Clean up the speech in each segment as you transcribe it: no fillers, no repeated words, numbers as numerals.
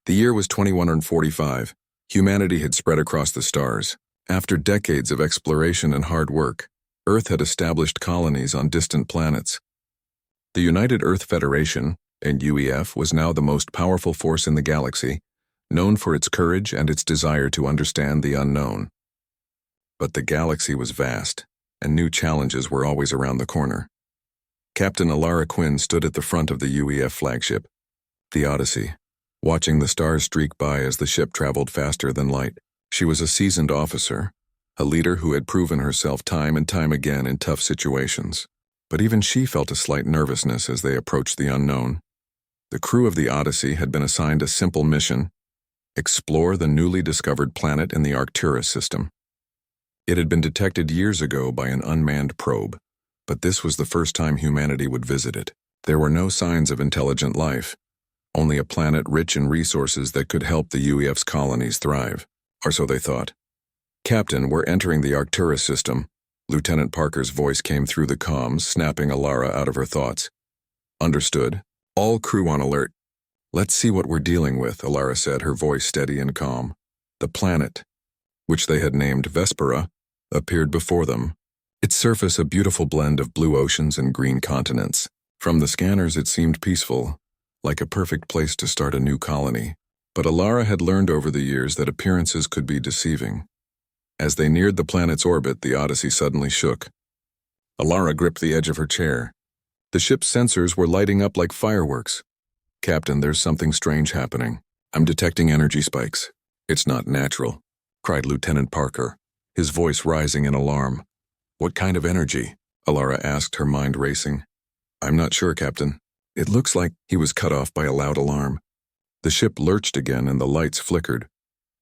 The year was 2145. Humanity had spread across the stars. After decades of exploration and hard work, Earth had established colonies on distant planets. The United Earth Federation, and UEF, was now the most powerful force in the galaxy, known for its courage and its desire to understand the unknown. But the galaxy was vast, and new challenges were always around the corner. Captain Alara Quinn stood at the front of the UEF flagship, the Odyssey, watching the stars streak by as the ship traveled faster than light. She was a seasoned officer, a leader who had proven herself time and time again in tough situations. But even she felt a slight nervousness as they approached the unknown. The crew of the Odyssey had been assigned a simple mission: explore the newly discovered planet in the Arcturus system. It had been detected years ago by an unmanned probe, but this was the first time humanity would visit it. There were no signs of intelligent life, only a planet rich in resources that could help the UEF's colonies thrive, or so they thought. "Captain, we're entering the Arcturus system." Lieutenant Parker's voice came through the comms, snapping Alara out of her thoughts. "Understood. All crew on alert." "Let's see what we're dealing with," Alara said, her voice steady and calm. The planet, which they had named Vespera, appeared before them. Its surface a beautiful blend of blue oceans and green continents. From the scanners it seemed peaceful, like a perfect place to start a new colony. But Alara had learned over the years that appearances could be deceiving. As they neared the planet's orbit, the Odyssey suddenly shook. Alara gripped the edge of her chair. The ship's sensors were lighting up like fireworks. "Captain, there's something strange happening. I'm detecting energy spikes." "It's not natural," cried Lieutenant Parker, his voice rising in alarm. "What kind of energy?" Alara asked, her mind racing. "I'm not sure, Captain. It looks like..." He was cut off by a loud alarm. The ship lurched again and the lights flickered.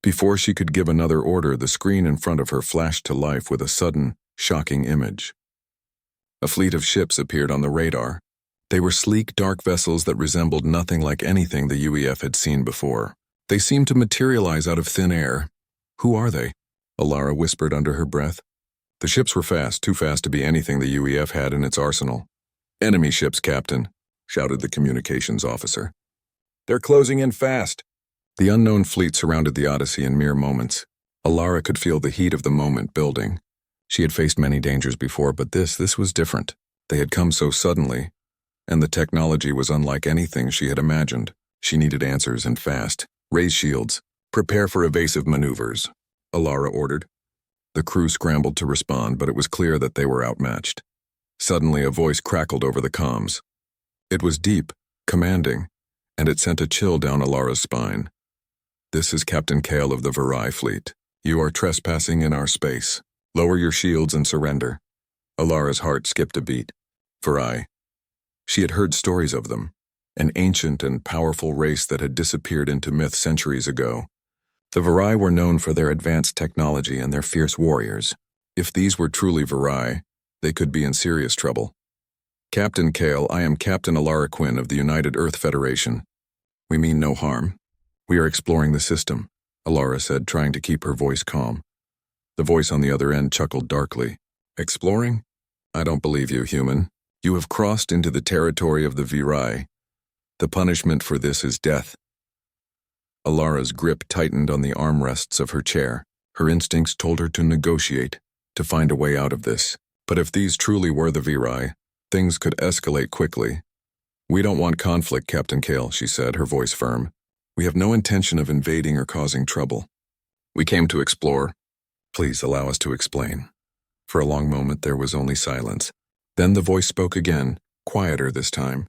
Before she could give another order, the screen in front of her flashed to life with a sudden, shocking image. A fleet of ships appeared on the radar. They were sleek, dark vessels that resembled nothing like anything the UEF had seen before. They seemed to materialize out of thin air. "Who are they?" Alara whispered under her breath. The ships were fast, too fast to be anything the UEF had in its arsenal. "Enemy ships, Captain," shouted the communications officer. "They're closing in fast." The unknown fleet surrounded the Odyssey in mere moments. Alara could feel the heat of the moment building. She had faced many dangers before, but this was different. They had come so suddenly, and the technology was unlike anything she had imagined. She needed answers, and fast. "Raise shields. Prepare for evasive maneuvers," Alara ordered. The crew scrambled to respond, but it was clear that they were outmatched. Suddenly, a voice crackled over the comms. It was deep, commanding, and it sent a chill down Alara's spine. "This is Captain Kale of the Virai fleet. You are trespassing in our space. Lower your shields and surrender." Alara's heart skipped a beat. Virai. She had heard stories of them, an ancient and powerful race that had disappeared into myth centuries ago. The Virai were known for their advanced technology and their fierce warriors. If these were truly Virai, they could be in serious trouble. "Captain Kale, I am Captain Alara Quinn of the United Earth Federation. We mean no harm. We are exploring the system," Alara said, trying to keep her voice calm. The voice on the other end chuckled darkly. "Exploring? I don't believe you, human. You have crossed into the territory of the Virai. The punishment for this is death." Alara's grip tightened on the armrests of her chair. Her instincts told her to negotiate, to find a way out of this. But if these truly were the Virai, things could escalate quickly. "We don't want conflict, Captain Kale," she said, her voice firm. "We have no intention of invading or causing trouble. We came to explore. Please allow us to explain." For a long moment there was only silence. Then the voice spoke again, quieter this time.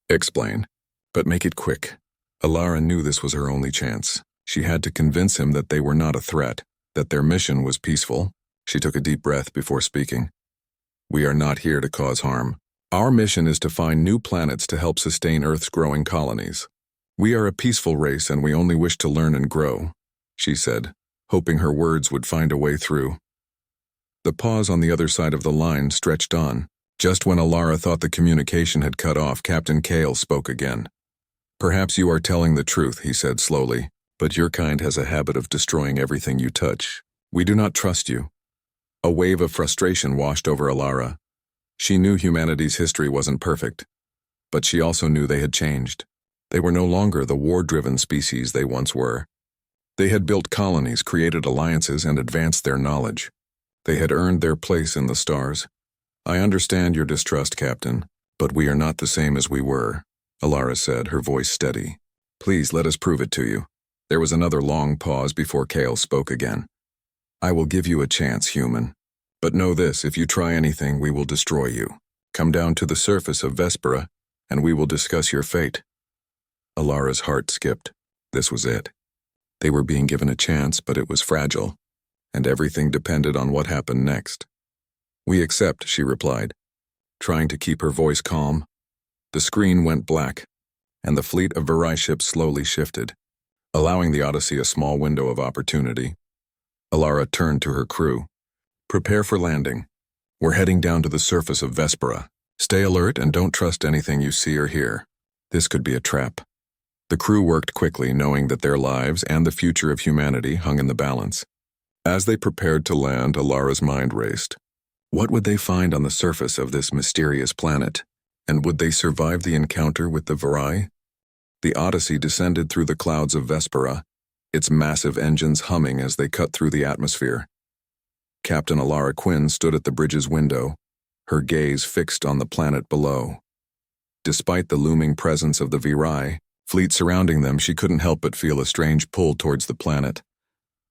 "Explain, but make it quick." Alara knew this was her only chance. She had to convince him that they were not a threat, that their mission was peaceful. She took a deep breath before speaking. "We are not here to cause harm. Our mission is to find new planets to help sustain Earth's growing colonies. We are a peaceful race and we only wish to learn and grow," she said, hoping her words would find a way through. The pause on the other side of the line stretched on. Just when Alara thought the communication had cut off, Captain Kale spoke again. "Perhaps you are telling the truth," he said slowly, "but your kind has a habit of destroying everything you touch. We do not trust you." A wave of frustration washed over Alara. She knew humanity's history wasn't perfect, but she also knew they had changed. They were no longer the war-driven species they once were. They had built colonies, created alliances, and advanced their knowledge. They had earned their place in the stars. I understand your distrust, Captain, but we are not the same as we were, Alara said, her voice steady. Please let us prove it to you. There was another long pause before Kale spoke again. I will give you a chance, human. But know this, if you try anything, we will destroy you. Come down to the surface of Vespera, and we will discuss your fate. Alara's heart skipped. This was it. They were being given a chance, but it was fragile, and everything depended on what happened next. We accept, she replied, trying to keep her voice calm. The screen went black, and the fleet of Virai ships slowly shifted, allowing the Odyssey a small window of opportunity. Alara turned to her crew. Prepare for landing. We're heading down to the surface of Vespera. Stay alert and don't trust anything you see or hear. This could be a trap. The crew worked quickly, knowing that their lives and the future of humanity hung in the balance. As they prepared to land, Alara's mind raced. What would they find on the surface of this mysterious planet? And would they survive the encounter with the Virai? The Odyssey descended through the clouds of Vespera, its massive engines humming as they cut through the atmosphere. Captain Alara Quinn stood at the bridge's window, her gaze fixed on the planet below. Despite the looming presence of the Virai, fleet surrounding them, she couldn't help but feel a strange pull towards the planet,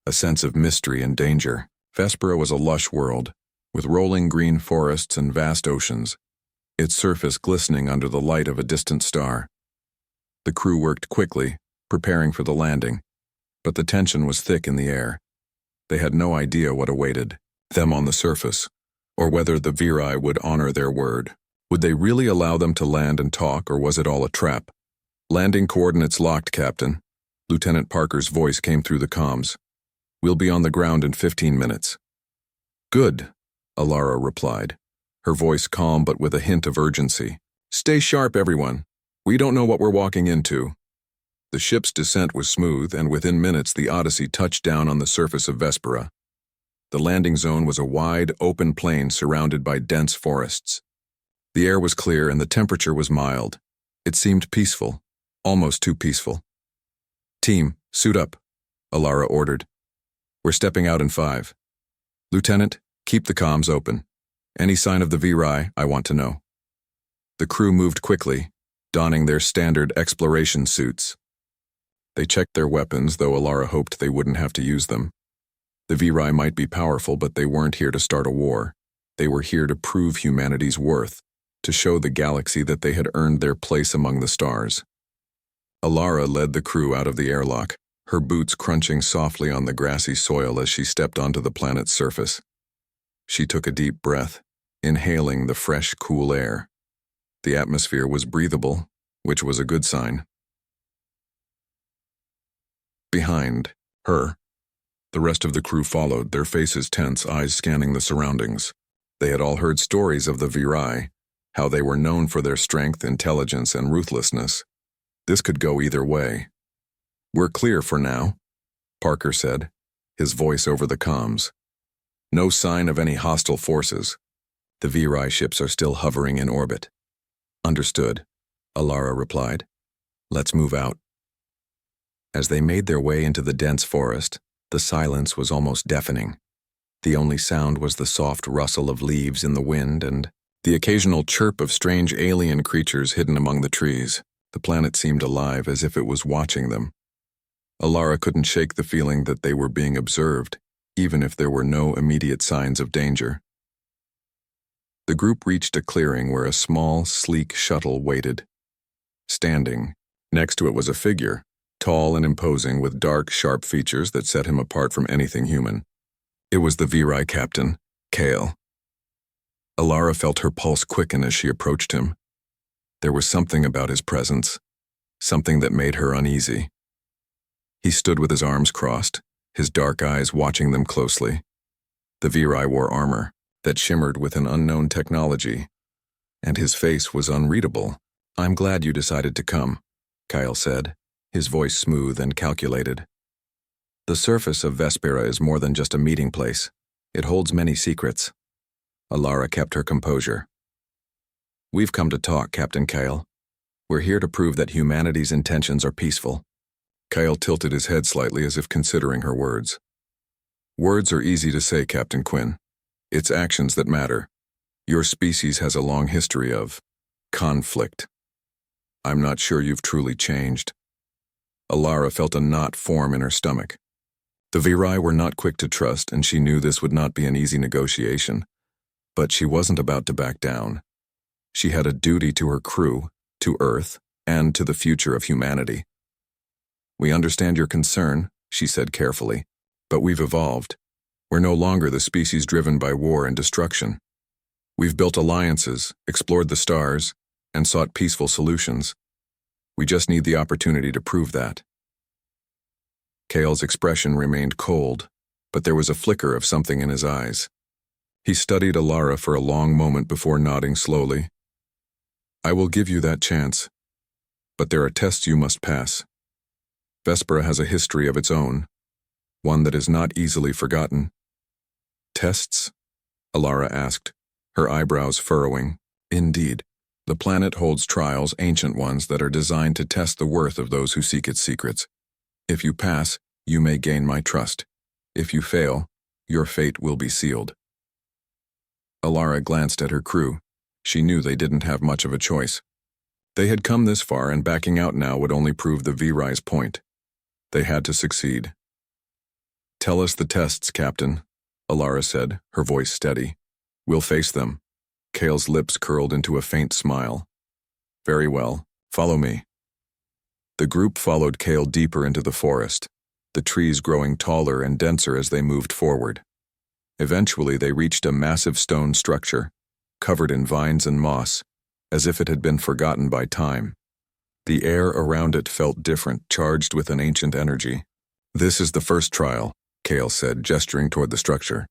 a sense of mystery and danger. Vespera was a lush world, with rolling green forests and vast oceans, its surface glistening under the light of a distant star. The crew worked quickly, preparing for the landing, but the tension was thick in the air. They had no idea what awaited them on the surface, or whether the Virai would honor their word. Would they really allow them to land and talk, or was it all a trap? Landing coordinates locked, Captain. Lieutenant Parker's voice came through the comms. We'll be on the ground in 15 minutes. Good, Alara replied, her voice calm but with a hint of urgency. Stay sharp, everyone. We don't know what we're walking into. The ship's descent was smooth, and within minutes the Odyssey touched down on the surface of Vespera. The landing zone was a wide, open plain surrounded by dense forests. The air was clear and the temperature was mild. It seemed peaceful, almost too peaceful. Team, suit up, Alara ordered. We're stepping out in 5. Lieutenant, keep the comms open. Any sign of the Virai, I want to know. The crew moved quickly, donning their standard exploration suits. They checked their weapons, though Alara hoped they wouldn't have to use them. The Virai might be powerful, but they weren't here to start a war. They were here to prove humanity's worth, to show the galaxy that they had earned their place among the stars. Alara led the crew out of the airlock, her boots crunching softly on the grassy soil as she stepped onto the planet's surface. She took a deep breath, inhaling the fresh, cool air. The atmosphere was breathable, which was a good sign. Behind her, the rest of the crew followed, their faces tense, eyes scanning the surroundings. They had all heard stories of the Virai, how they were known for their strength, intelligence, and ruthlessness. This could go either way. We're clear for now, Parker said, his voice over the comms. No sign of any hostile forces. The Virai ships are still hovering in orbit. Understood, Alara replied. Let's move out. As they made their way into the dense forest, the silence was almost deafening. The only sound was the soft rustle of leaves in the wind and the occasional chirp of strange alien creatures hidden among the trees. The planet seemed alive, as if it was watching them. Alara couldn't shake the feeling that they were being observed, even if there were no immediate signs of danger. The group reached a clearing where a small, sleek shuttle waited. Standing, next to it was a figure, tall and imposing with dark, sharp features that set him apart from anything human. It was the Virai captain, Kale. Alara felt her pulse quicken as she approached him. There was something about his presence, something that made her uneasy. He stood with his arms crossed, his dark eyes watching them closely. The Virai wore armor that shimmered with an unknown technology, and his face was unreadable. I'm glad you decided to come, Kyle said, his voice smooth and calculated. The surface of Vespera is more than just a meeting place. It holds many secrets. Alara kept her composure. We've come to talk, Captain Kale. We're here to prove that humanity's intentions are peaceful. Kyle tilted his head slightly as if considering her words. Words are easy to say, Captain Quinn. It's actions that matter. Your species has a long history of conflict. I'm not sure you've truly changed. Alara felt a knot form in her stomach. The Viri were not quick to trust, and she knew this would not be an easy negotiation. But she wasn't about to back down. She had a duty to her crew, to Earth, and to the future of humanity. We understand your concern, she said carefully, but we've evolved. We're no longer the species driven by war and destruction. We've built alliances, explored the stars, and sought peaceful solutions. We just need the opportunity to prove that. Kale's expression remained cold, but there was a flicker of something in his eyes. He studied Alara for a long moment before nodding slowly. I will give you that chance, but there are tests you must pass. Vespera has a history of its own, one that is not easily forgotten. Tests? Alara asked, her eyebrows furrowing. Indeed, the planet holds trials, ancient ones, that are designed to test the worth of those who seek its secrets. If you pass, you may gain my trust. If you fail, your fate will be sealed. Alara glanced at her crew. She knew they didn't have much of a choice. They had come this far, and backing out now would only prove the Viri's point. They had to succeed. Tell us the tests, Captain, Alara said, her voice steady. We'll face them. Kale's lips curled into a faint smile. Very well, follow me. The group followed Kale deeper into the forest, the trees growing taller and denser as they moved forward. Eventually they reached a massive stone structure, covered in vines and moss, as if it had been forgotten by time. The air around it felt different, charged with an ancient energy. This is the first trial, Kale said, gesturing toward the structure.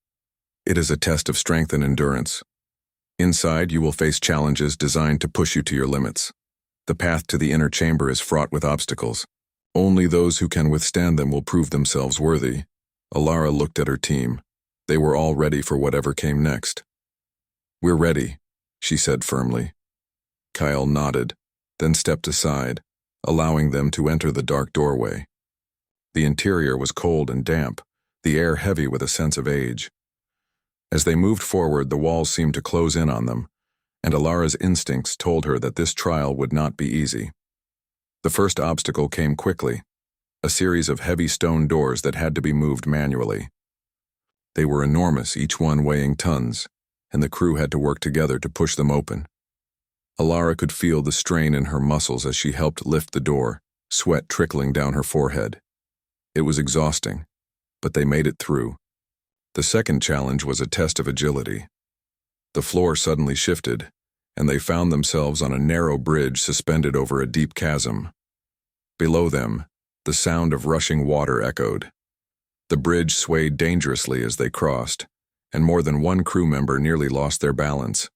It is a test of strength and endurance. Inside, you will face challenges designed to push you to your limits. The path to the inner chamber is fraught with obstacles. Only those who can withstand them will prove themselves worthy. Alara looked at her team. They were all ready for whatever came next. We're ready, she said firmly. Kyle nodded, then stepped aside, allowing them to enter the dark doorway. The interior was cold and damp, the air heavy with a sense of age. As they moved forward, the walls seemed to close in on them, and Alara's instincts told her that this trial would not be easy. The first obstacle came quickly, a series of heavy stone doors that had to be moved manually. They were enormous, each one weighing tons, and the crew had to work together to push them open. Alara could feel the strain in her muscles as she helped lift the door, sweat trickling down her forehead. It was exhausting, but they made it through. The second challenge was a test of agility. The floor suddenly shifted, and they found themselves on a narrow bridge suspended over a deep chasm. Below them, the sound of rushing water echoed. The bridge swayed dangerously as they crossed, and more than one crew member nearly lost their balance.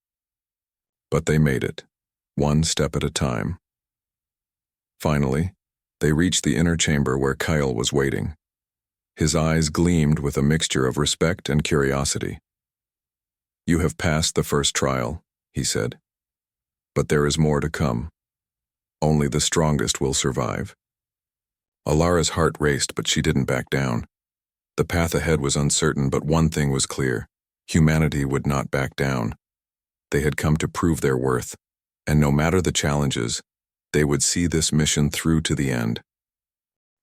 But they made it, one step at a time. Finally, they reached the inner chamber where Kyle was waiting. His eyes gleamed with a mixture of respect and curiosity. You have passed the first trial, he said. But there is more to come. Only the strongest will survive. Alara's heart raced, but she didn't back down. The path ahead was uncertain, but one thing was clear. Humanity would not back down. They had come to prove their worth, and no matter the challenges, they would see this mission through to the end.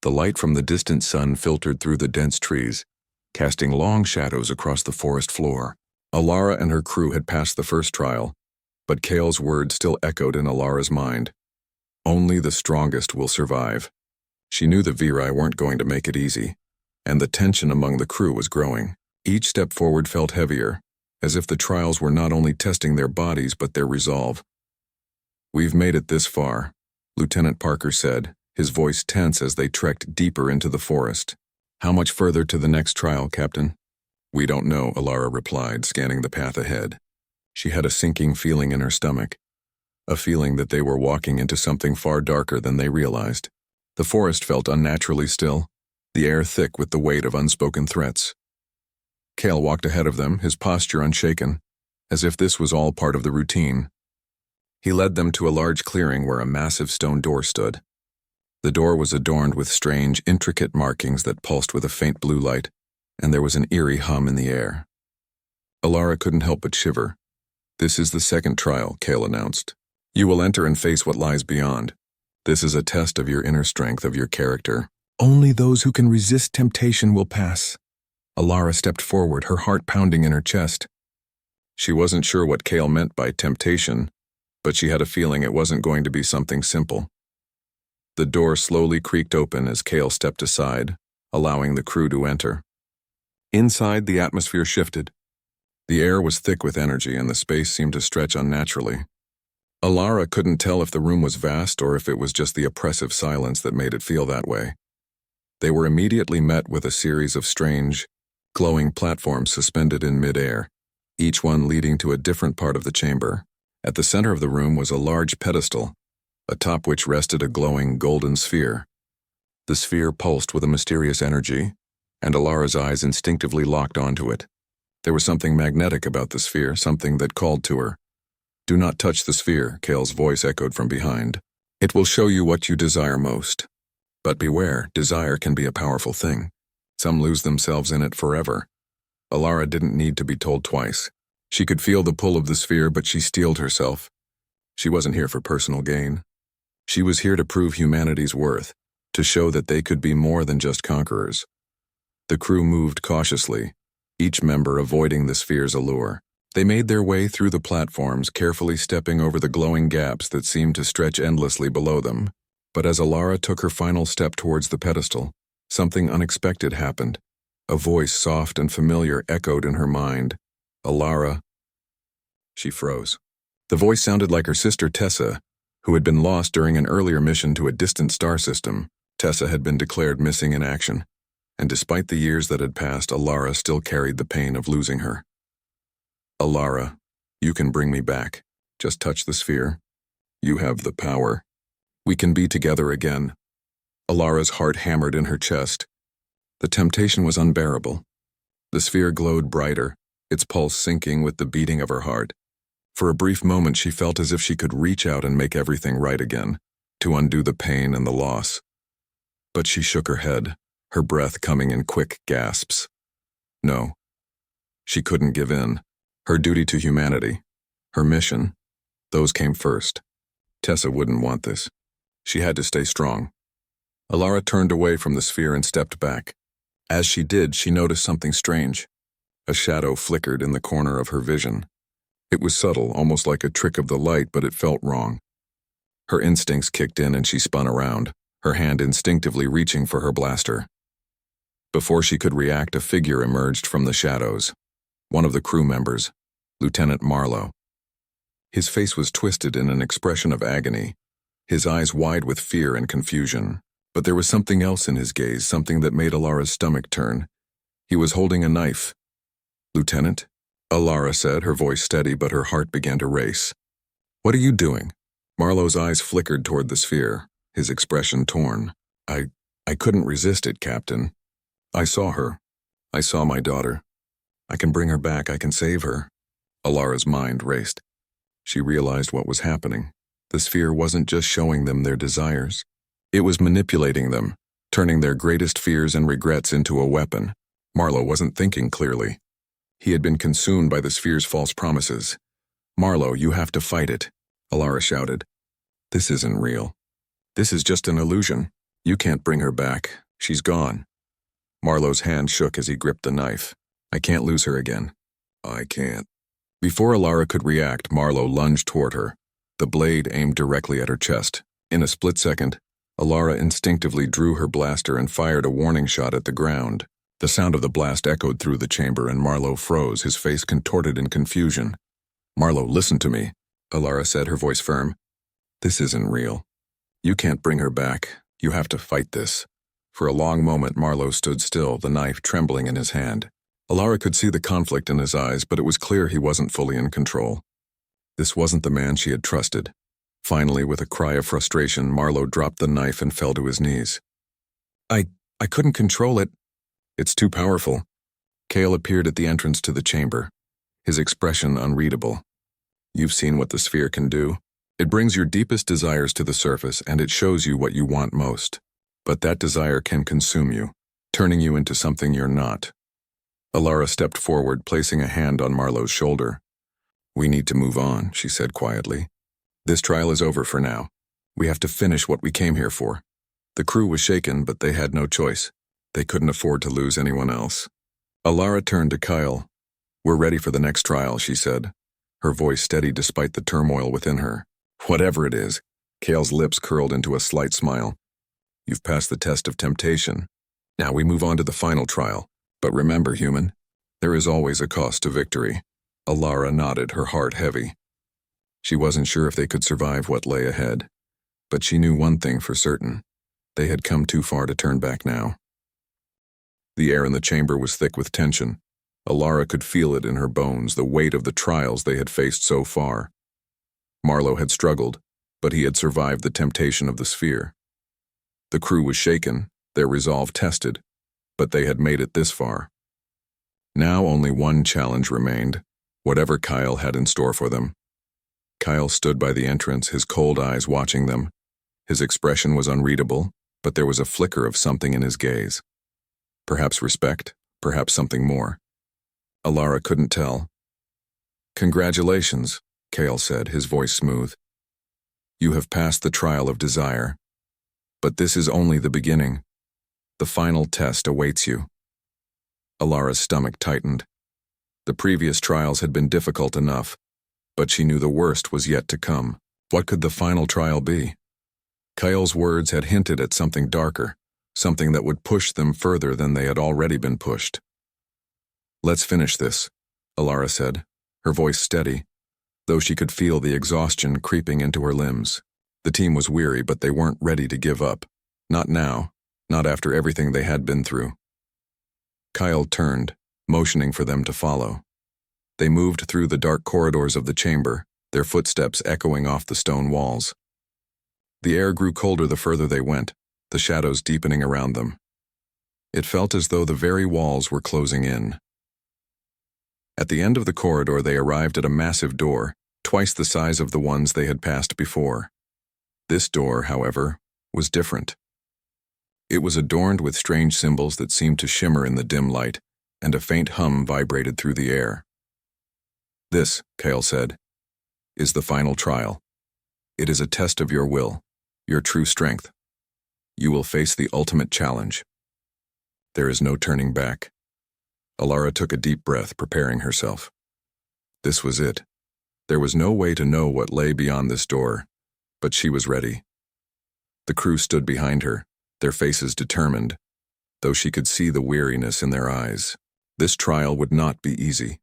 The light from the distant sun filtered through the dense trees, casting long shadows across the forest floor. Alara and her crew had passed the first trial, but Kale's words still echoed in Alara's mind. Only the strongest will survive. She knew the Viri weren't going to make it easy, and the tension among the crew was growing. Each step forward felt heavier, as if the trials were not only testing their bodies but their resolve. We've made it this far, Lieutenant Parker said, his voice tense as they trekked deeper into the forest. How much further to the next trial, Captain? We don't know, Alara replied, scanning the path ahead. She had a sinking feeling in her stomach, a feeling that they were walking into something far darker than they realized. The forest felt unnaturally still, the air thick with the weight of unspoken threats. Kale walked ahead of them, his posture unshaken, as if this was all part of the routine. He led them to a large clearing where a massive stone door stood. The door was adorned with strange, intricate markings that pulsed with a faint blue light, and there was an eerie hum in the air. Alara couldn't help but shiver. "This is the second trial," Kale announced. "You will enter and face what lies beyond. This is a test of your inner strength, of your character. Only those who can resist temptation will pass." Alara stepped forward, her heart pounding in her chest. She wasn't sure what Kale meant by temptation, but she had a feeling it wasn't going to be something simple. The door slowly creaked open as Kale stepped aside, allowing the crew to enter. Inside, the atmosphere shifted. The air was thick with energy, and the space seemed to stretch unnaturally. Alara couldn't tell if the room was vast or if it was just the oppressive silence that made it feel that way. They were immediately met with a series of strange, glowing platforms suspended in mid-air, each one leading to a different part of the chamber. At the center of the room was a large pedestal, atop which rested a glowing golden sphere. The sphere pulsed with a mysterious energy, and Alara's eyes instinctively locked onto it. There was something magnetic about the sphere, something that called to her. "Do not touch the sphere," Kale's voice echoed from behind. "It will show you what you desire most. But beware, desire can be a powerful thing. Some lose themselves in it forever." Alara didn't need to be told twice. She could feel the pull of the sphere, but she steeled herself. She wasn't here for personal gain. She was here to prove humanity's worth, to show that they could be more than just conquerors. The crew moved cautiously, each member avoiding the sphere's allure. They made their way through the platforms, carefully stepping over the glowing gaps that seemed to stretch endlessly below them. But as Alara took her final step towards the pedestal, something unexpected happened. A voice, soft and familiar, echoed in her mind. "Alara." She froze. The voice sounded like her sister Tessa, who had been lost during an earlier mission to a distant star system. Tessa had been declared missing in action, and despite the years that had passed, Alara still carried the pain of losing her. "Alara, you can bring me back. Just touch the sphere. You have the power. We can be together again." Alara's heart hammered in her chest. The temptation was unbearable. The sphere glowed brighter, its pulse syncing with the beating of her heart. For a brief moment she felt as if she could reach out and make everything right again, to undo the pain and the loss. But she shook her head, her breath coming in quick gasps. No. She couldn't give in. Her duty to humanity, her mission, those came first. Tessa wouldn't want this. She had to stay strong. Alara turned away from the sphere and stepped back. As she did, she noticed something strange. A shadow flickered in the corner of her vision. It was subtle, almost like a trick of the light, but it felt wrong. Her instincts kicked in and she spun around, her hand instinctively reaching for her blaster. Before she could react, a figure emerged from the shadows. One of the crew members, Lieutenant Marlowe. His face was twisted in an expression of agony, his eyes wide with fear and confusion. But there was something else in his gaze, something that made Alara's stomach turn. He was holding a knife. "Lieutenant?" Alara said, her voice steady, but her heart began to race. "What are you doing?" Marlowe's eyes flickered toward the sphere, his expression torn. I couldn't resist it, Captain. I saw her. I saw my daughter. I can bring her back, I can save her." Alara's mind raced. She realized what was happening. The sphere wasn't just showing them their desires. It was manipulating them, turning their greatest fears and regrets into a weapon. Marlowe wasn't thinking clearly. He had been consumed by the sphere's false promises. "Marlowe, you have to fight it," Alara shouted. "This isn't real. This is just an illusion. You can't bring her back. She's gone." Marlowe's hand shook as he gripped the knife. "I can't lose her again. I can't." Before Alara could react, Marlowe lunged toward her, the blade aimed directly at her chest. In a split second, Alara instinctively drew her blaster and fired a warning shot at the ground. The sound of the blast echoed through the chamber and Marlowe froze, his face contorted in confusion. "Marlowe, listen to me," Alara said, her voice firm. "This isn't real. You can't bring her back. You have to fight this." For a long moment, Marlowe stood still, the knife trembling in his hand. Alara could see the conflict in his eyes, but it was clear he wasn't fully in control. This wasn't the man she had trusted. Finally, with a cry of frustration, Marlowe dropped the knife and fell to his knees. I couldn't control it. It's too powerful." Kale appeared at the entrance to the chamber, his expression unreadable. "You've seen what the sphere can do. It brings your deepest desires to the surface and it shows you what you want most. But that desire can consume you, turning you into something you're not. Alara stepped forward, placing a hand on Marlowe's shoulder. "We need to move on," she said quietly. "This trial is over for now. We have to finish what we came here for." The crew was shaken, but they had no choice. They couldn't afford to lose anyone else. Alara turned to Kyle. "We're ready for the next trial," she said, her voice steady despite the turmoil within her. "Whatever it is," Kyle's lips curled into a slight smile. "You've passed the test of temptation. Now we move on to the final trial. But remember, human, there is always a cost to victory." Alara nodded, her heart heavy. She wasn't sure if they could survive what lay ahead, but she knew one thing for certain. They had come too far to turn back now. The air in the chamber was thick with tension. Alara could feel it in her bones, the weight of the trials they had faced so far. Marlowe had struggled, but he had survived the temptation of the sphere. The crew was shaken, their resolve tested, but they had made it this far. Now only one challenge remained, whatever Kyle had in store for them. Kyle stood by the entrance, his cold eyes watching them. His expression was unreadable, but there was a flicker of something in his gaze. Perhaps respect, perhaps something more. Alara couldn't tell. "Congratulations," Kyle said, his voice smooth. "You have passed the trial of desire. But this is only the beginning. The final test awaits you." Alara's stomach tightened. The previous trials had been difficult enough, but she knew the worst was yet to come. What could the final trial be? Kyle's words had hinted at something darker, something that would push them further than they had already been pushed. "Let's finish this," Alara said, her voice steady, though she could feel the exhaustion creeping into her limbs. The team was weary, but they weren't ready to give up. Not now, not after everything they had been through. Kyle turned, motioning for them to follow. They moved through the dark corridors of the chamber, their footsteps echoing off the stone walls. The air grew colder the further they went, the shadows deepening around them. It felt as though the very walls were closing in. At the end of the corridor, they arrived at a massive door, twice the size of the ones they had passed before. This door, however, was different. It was adorned with strange symbols that seemed to shimmer in the dim light, and a faint hum vibrated through the air. "This," Kyle said, "is the final trial. It is a test of your will, your true strength. You will face the ultimate challenge. There is no turning back." Alara took a deep breath, preparing herself. This was it. There was no way to know what lay beyond this door, but she was ready. The crew stood behind her, their faces determined, though she could see the weariness in their eyes. This trial would not be easy.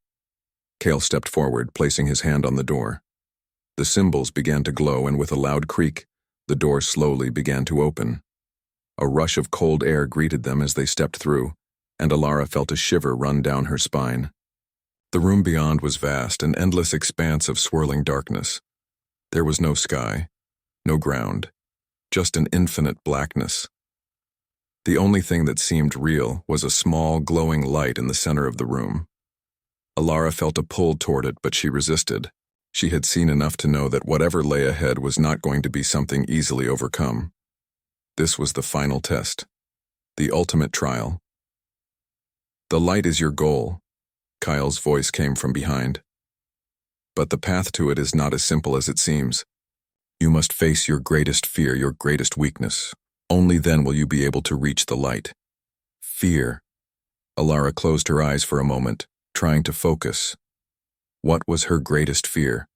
Kale stepped forward, placing his hand on the door. The symbols began to glow, and with a loud creak, the door slowly began to open. A rush of cold air greeted them as they stepped through, and Alara felt a shiver run down her spine. The room beyond was vast, an endless expanse of swirling darkness. There was no sky, no ground, just an infinite blackness. The only thing that seemed real was a small, glowing light in the center of the room. Alara felt a pull toward it, but she resisted. She had seen enough to know that whatever lay ahead was not going to be something easily overcome. This was the final test, the ultimate trial. "The light is your goal," Kyle's voice came from behind. "But the path to it is not as simple as it seems. You must face your greatest fear, your greatest weakness. Only then will you be able to reach the light." Fear. Alara closed her eyes for a moment, trying to focus. What was her greatest fear?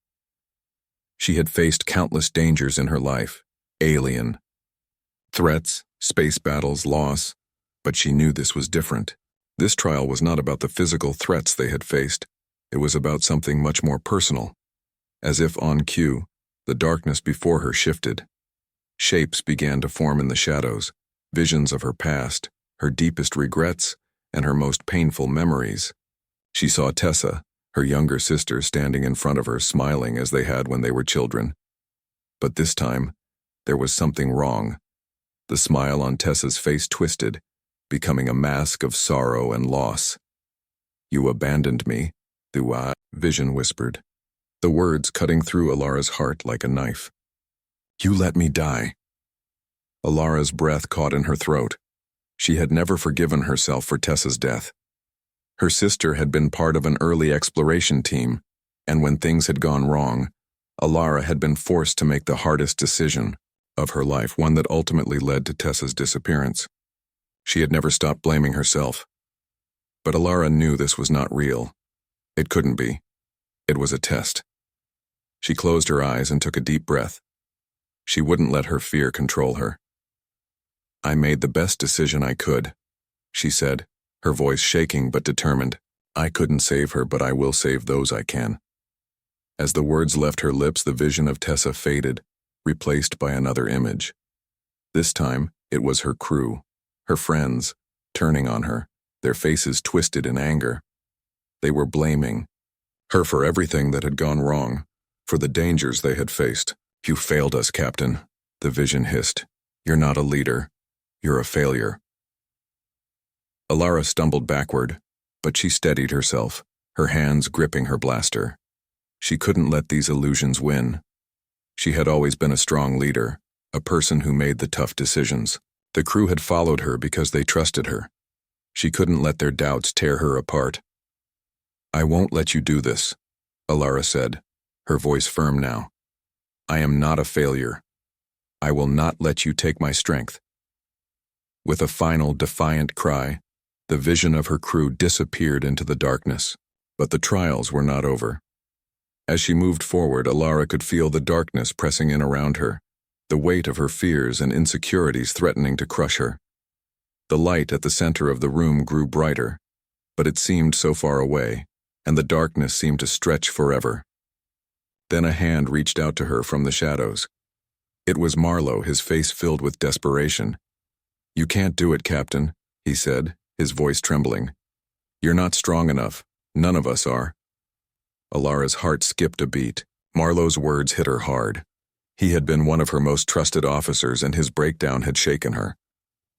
She had faced countless dangers in her life, alien threats, space battles, loss, but she knew this was different. This trial was not about the physical threats they had faced. It was about something much more personal. As if on cue, the darkness before her shifted. Shapes began to form in the shadows, visions of her past, her deepest regrets, and her most painful memories. She saw Tessa, her younger sister, standing in front of her, smiling as they had when they were children. But this time, there was something wrong. The smile on Tessa's face twisted, becoming a mask of sorrow and loss. "You abandoned me," the Vision whispered. the words cutting through Alara's heart like a knife. You let me die. Alara's breath caught in her throat. She had never forgiven herself for Tessa's death. Her sister had been part of an early exploration team, and when things had gone wrong, Alara had been forced to make the hardest decision of her life, one that ultimately led to Tessa's disappearance. She had never stopped blaming herself. But Alara knew this was not real. It couldn't be. It was a test. She closed her eyes and took a deep breath. She wouldn't let her fear control her. I made the best decision I could, she said, her voice shaking but determined. I couldn't save her, but I will save those I can. As the words left her lips, the vision of Tessa faded, replaced by another image. This time, it was her crew, her friends, turning on her, their faces twisted in anger. They were blaming her for everything that had gone wrong, for the dangers they had faced. You failed us, Captain, the vision hissed. You're not a leader. You're a failure. Alara stumbled backward, but she steadied herself, her hands gripping her blaster. She couldn't let these illusions win. She had always been a strong leader, a person who made the tough decisions. The crew had followed her because they trusted her. She couldn't let their doubts tear her apart. I won't let you do this, Alara said, her voice firm now. I am not a failure. I will not let you take my strength. With a final, defiant cry, the vision of her crew disappeared into the darkness. But the trials were not over. As she moved forward, Alara could feel the darkness pressing in around her, the weight of her fears and insecurities threatening to crush her. The light at the center of the room grew brighter, but it seemed so far away, and the darkness seemed to stretch forever. Then a hand reached out to her from the shadows. It was Marlowe, his face filled with desperation. You can't do it, Captain, he said, his voice trembling. You're not strong enough. None of us are. Alara's heart skipped a beat. Marlowe's words hit her hard. He had been one of her most trusted officers, and his breakdown had shaken her.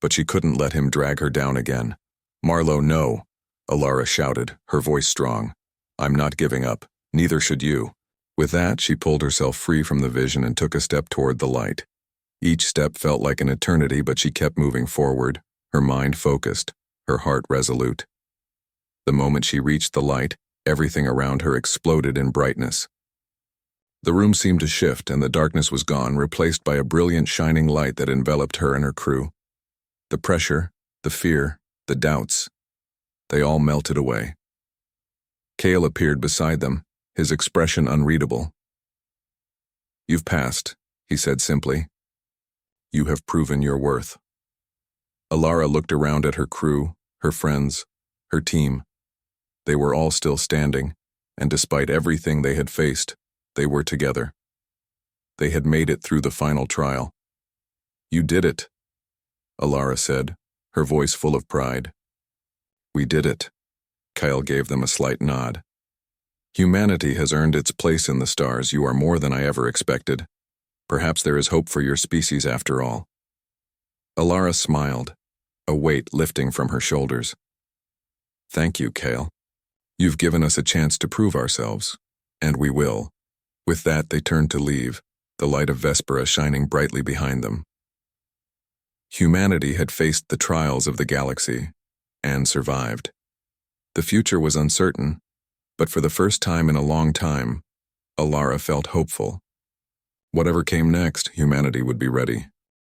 But she couldn't let him drag her down again. Marlowe, no, Alara shouted, her voice strong. I'm not giving up. Neither should you. With that, she pulled herself free from the vision and took a step toward the light. Each step felt like an eternity, but she kept moving forward, her mind focused, her heart resolute. The moment she reached the light, everything around her exploded in brightness. The room seemed to shift, and the darkness was gone, replaced by a brilliant shining light that enveloped her and her crew. The pressure, the fear, the doubts, they all melted away. Cale appeared beside them, his expression unreadable. You've passed, he said simply. You have proven your worth. Alara looked around at her crew, her friends, her team. They were all still standing, and despite everything they had faced, they were together. They had made it through the final trial. You did it, Alara said, her voice full of pride. We did it. Kyle gave them a slight nod. Humanity has earned its place in the stars. You are more than I ever expected. Perhaps there is hope for your species after all. Alara smiled, a weight lifting from her shoulders. Thank you, Kale. You've given us a chance to prove ourselves, and we will. With that, they turned to leave, the light of Vespera shining brightly behind them. Humanity had faced the trials of the galaxy, and survived. The future was uncertain, but for the first time in a long time, Alara felt hopeful. Whatever came next, humanity would be ready.